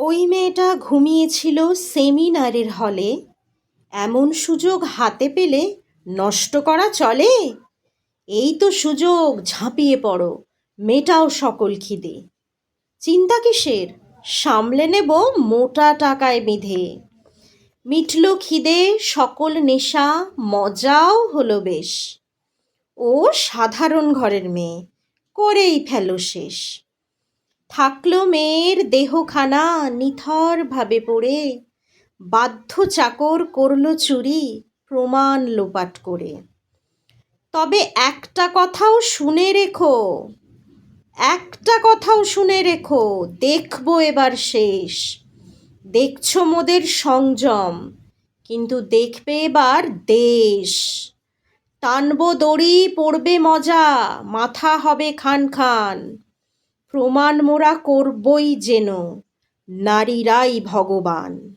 ওই মেয়েটা ঘুমিয়েছিল সেমিনারের হলে। এমন সুযোগ হাতে পেলে নষ্ট করা চলে? এই তো সুযোগ, ঝাঁপিয়ে পড়ো, মেটাও সকল খিদে। চিন্তা কিসের, সামলে নেব মোটা টাকায় বিঁধে। মিটল খিদে, সকল নেশা, মজাও হলো বেশ। ও সাধারণ ঘরের মেয়ে, করেই ফেলো শেষ। থাকলো মেয়ের দেহখানা নিথরভাবে পড়ে, বাধ্য চাকর করলো চুরি প্রমাণ লোপাট করে। তবে একটা কথাও শুনে রেখো, একটা কথাও শুনে রেখো, দেখবো এবার শেষ। দেখছো মোদের সংযম, কিন্তু দেখবে এবার দেশ। টানবো দড়ি, পড়বে মজা, মাথা হবে খান খান। প্রমাণ মোরা করবই যেন, নারীরাই ভগবান।